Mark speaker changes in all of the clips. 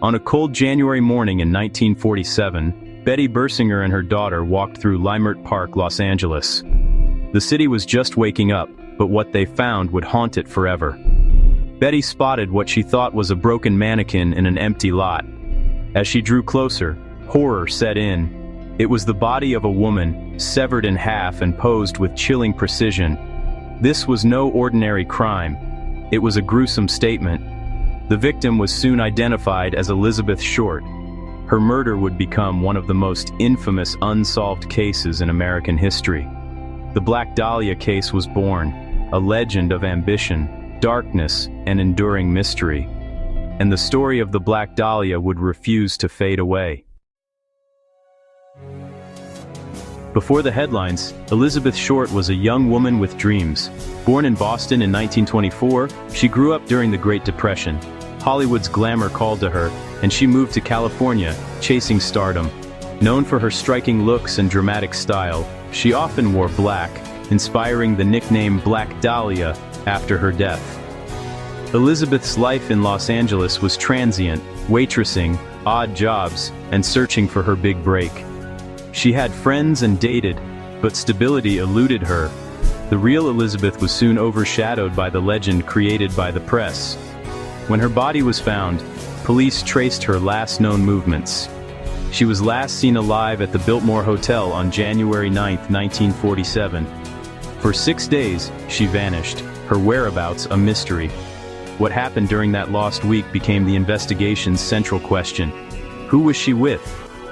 Speaker 1: On a cold January morning in 1947, Betty Bersinger and her daughter walked through Leimert Park, Los Angeles. The city was just waking up, but what they found would haunt it forever. Betty spotted what she thought was a broken mannequin in an empty lot. As she drew closer, horror set in. It was the body of a woman, severed in half and posed with chilling precision. This was no ordinary crime. It was a gruesome statement. The victim was soon identified as Elizabeth Short. Her murder would become one of the most infamous unsolved cases in American history. The Black Dahlia case was born, a legend of ambition, darkness, and enduring mystery. And the story of the Black Dahlia would refuse to fade away. Before the headlines, Elizabeth Short was a young woman with dreams. Born in Boston in 1924, she grew up during the Great Depression. Hollywood's glamour called to her, and she moved to California, chasing stardom. Known for her striking looks and dramatic style, she often wore black, inspiring the nickname Black Dahlia after her death. Elizabeth's life in Los Angeles was transient, waitressing, odd jobs, and searching for her big break. She had friends and dated, but stability eluded her. The real Elizabeth was soon overshadowed by the legend created by the press. When her body was found, police traced her last known movements. She was last seen alive at the Biltmore Hotel on January 9, 1947. For 6 days, she vanished, her whereabouts a mystery. What happened during that lost week became the investigation's central question. Who was she with?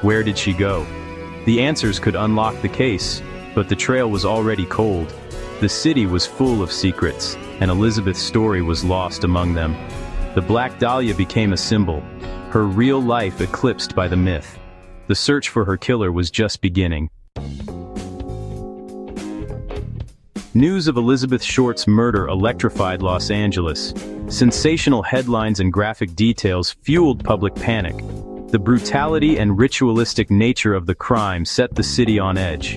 Speaker 1: Where did she go? The answers could unlock the case, but the trail was already cold. The city was full of secrets, and Elizabeth's story was lost among them. The Black Dahlia became a symbol, her real life eclipsed by the myth. The search for her killer was just beginning. News of Elizabeth Short's murder electrified Los Angeles. Sensational headlines and graphic details fueled public panic. The brutality and ritualistic nature of the crime set the city on edge.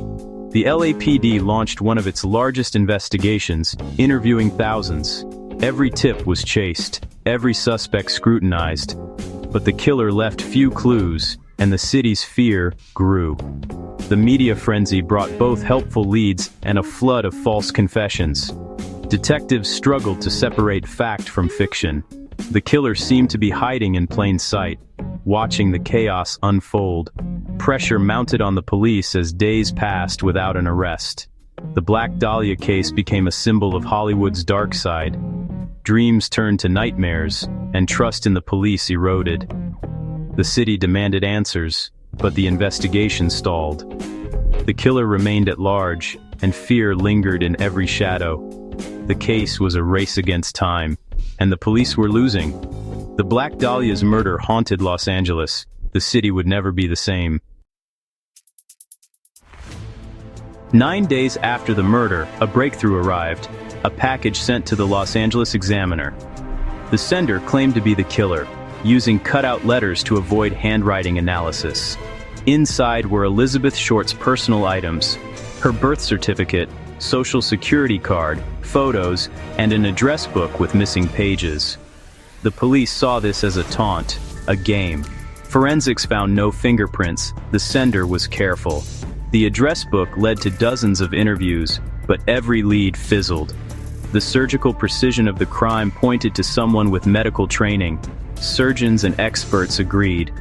Speaker 1: The LAPD launched one of its largest investigations, interviewing thousands. Every tip was chased, every suspect scrutinized. But the killer left few clues, and the city's fear grew. The media frenzy brought both helpful leads and a flood of false confessions. Detectives struggled to separate fact from fiction. The killer seemed to be hiding in plain sight, watching the chaos unfold. Pressure mounted on the police as days passed without an arrest. The Black Dahlia case became a symbol of Hollywood's dark side. Dreams turned to nightmares, and trust in the police eroded. The city demanded answers, but the investigation stalled. The killer remained at large, and fear lingered in every shadow. The case was a race against time, and the police were losing. The Black Dahlia's murder haunted Los Angeles. The city would never be the same. 9 days after the murder, a breakthrough arrived, a package sent to the Los Angeles Examiner. The sender claimed to be the killer, using cutout letters to avoid handwriting analysis. Inside were Elizabeth Short's personal items, her birth certificate, social security card, photos, and an address book with missing pages. The police saw this as a taunt, a game. Forensics found no fingerprints. The sender was careful. The address book led to dozens of interviews, but every lead fizzled. The surgical precision of the crime pointed to someone with medical training. Surgeons and experts agreed.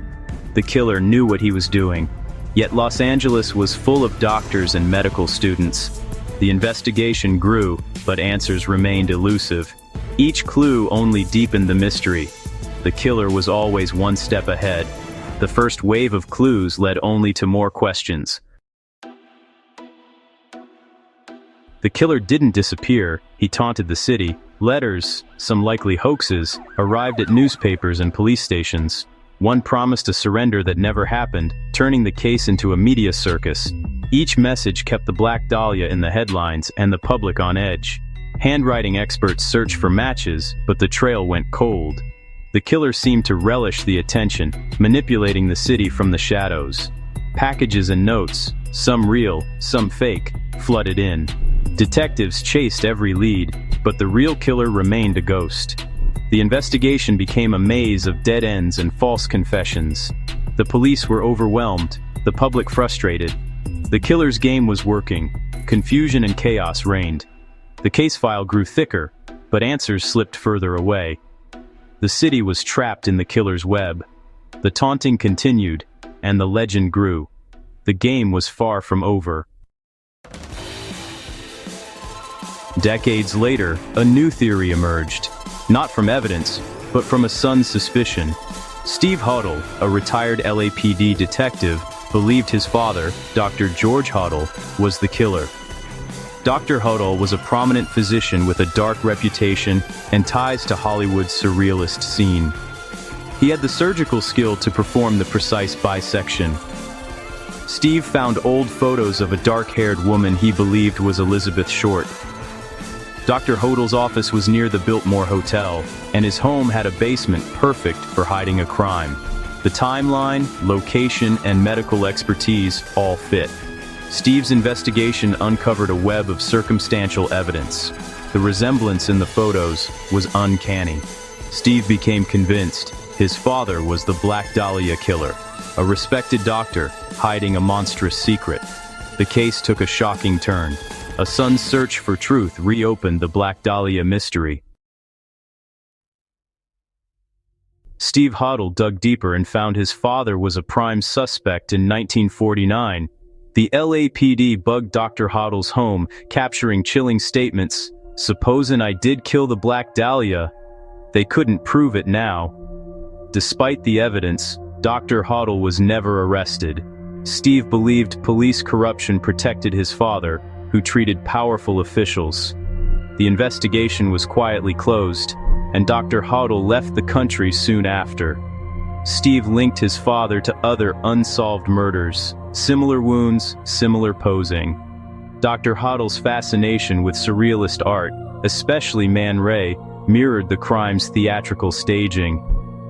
Speaker 1: The killer knew what he was doing. Yet Los Angeles was full of doctors and medical students. The investigation grew, but answers remained elusive. Each clue only deepened the mystery. The killer was always one step ahead. The first wave of clues led only to more questions. The killer didn't disappear, he taunted the city. Letters, some likely hoaxes, arrived at newspapers and police stations. One promised a surrender that never happened, turning the case into a media circus. Each message kept the Black Dahlia in the headlines and the public on edge. Handwriting experts searched for matches, but the trail went cold. The killer seemed to relish the attention, manipulating the city from the shadows. Packages and notes, some real, some fake, flooded in. Detectives chased every lead, but the real killer remained a ghost. The investigation became a maze of dead ends and false confessions. The police were overwhelmed, the public frustrated. The killer's game was working. Confusion and chaos reigned. The case file grew thicker, but answers slipped further away. The city was trapped in the killer's web. The taunting continued, and the legend grew. The game was far from over. Decades later, a new theory emerged. Not from evidence, but from a son's suspicion. Steve Huddle, a retired LAPD detective, believed his father, Dr. George Huddle, was the killer. Dr. Huddle was a prominent physician with a dark reputation and ties to Hollywood's surrealist scene. He had the surgical skill to perform the precise bisection. Steve found old photos of a dark-haired woman he believed was Elizabeth Short. Dr. Huddle's office was near the Biltmore Hotel, and his home had a basement perfect for hiding a crime. The timeline, location, and medical expertise all fit. Steve's investigation uncovered a web of circumstantial evidence. The resemblance in the photos was uncanny. Steve became convinced his father was the Black Dahlia killer, a respected doctor hiding a monstrous secret. The case took a shocking turn. A son's search for truth reopened the Black Dahlia mystery. Steve Huddle dug deeper and found his father was a prime suspect in 1949. The LAPD bugged Dr. Huddle's home, capturing chilling statements. "Supposin' I did kill the Black Dahlia." They couldn't prove it now. Despite the evidence, Dr. Huddle was never arrested. Steve believed police corruption protected his father, who treated powerful officials. The investigation was quietly closed, and Dr. Huddle left the country soon after. Steve linked his father to other unsolved murders. Similar wounds, similar posing. Dr. Huddle's fascination with surrealist art, especially Man Ray, mirrored the crime's theatrical staging.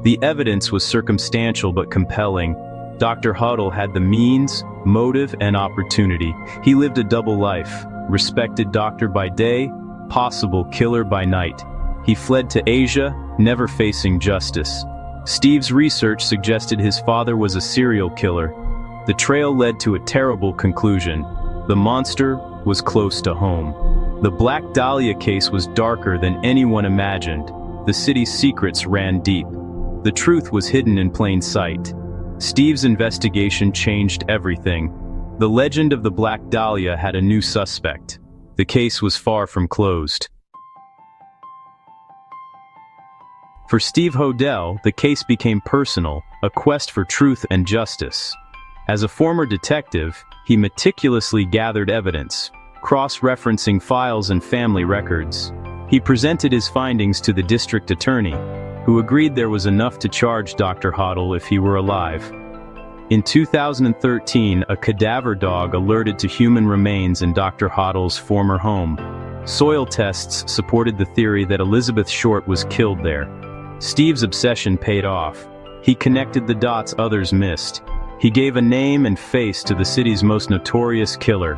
Speaker 1: The evidence was circumstantial but compelling. Dr. Huddle had the means, motive, and opportunity. He lived a double life, respected doctor by day, possible killer by night. He fled to Asia, never facing justice. Steve's research suggested his father was a serial killer. The trail led to a terrible conclusion. The monster was close to home. The Black Dahlia case was darker than anyone imagined. The city's secrets ran deep. The truth was hidden in plain sight. Steve's investigation changed everything. The legend of the Black Dahlia had a new suspect. The case was far from closed. For Steve Huddle, the case became personal, a quest for truth and justice. As a former detective, he meticulously gathered evidence, cross-referencing files and family records. He presented his findings to the district attorney, who agreed there was enough to charge Dr. Huddle if he were alive. In 2013, a cadaver dog alerted to human remains in Dr. Huddle's former home. Soil tests supported the theory that Elizabeth Short was killed there. Steve's obsession paid off. He connected the dots others missed. He gave a name and face to the city's most notorious killer.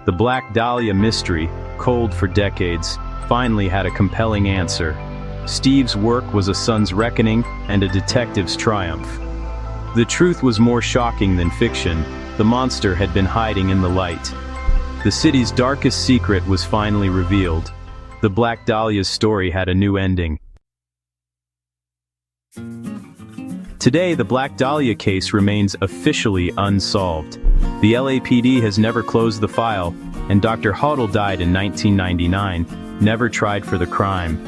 Speaker 1: The Black Dahlia mystery, cold for decades, finally had a compelling answer. Steve's work was a son's reckoning and a detective's triumph. The truth was more shocking than fiction. The monster had been hiding in the light. The city's darkest secret was finally revealed. The Black Dahlia's story had a new ending. Today, the Black Dahlia case remains officially unsolved. The LAPD has never closed the file, and Dr. Huddle died in 1999, never tried for the crime.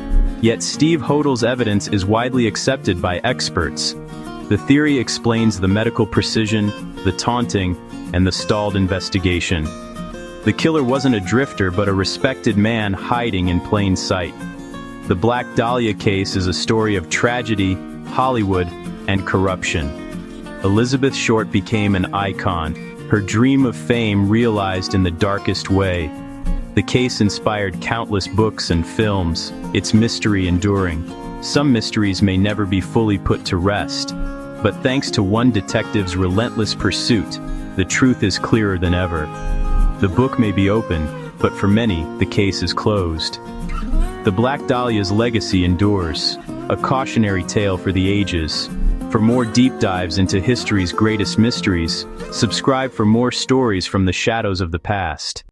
Speaker 1: Yet Steve Huddle's evidence is widely accepted by experts. The theory explains the medical precision, the taunting, and the stalled investigation. The killer wasn't a drifter but a respected man hiding in plain sight. The Black Dahlia case is a story of tragedy, Hollywood, and corruption. Elizabeth Short became an icon, her dream of fame realized in the darkest way. The case inspired countless books and films, its mystery enduring. Some mysteries may never be fully put to rest, but thanks to one detective's relentless pursuit, the truth is clearer than ever. The book may be open, but for many, the case is closed. The Black Dahlia's legacy endures. a cautionary tale for the ages. For more deep dives into history's greatest mysteries, subscribe for more stories from the shadows of the past.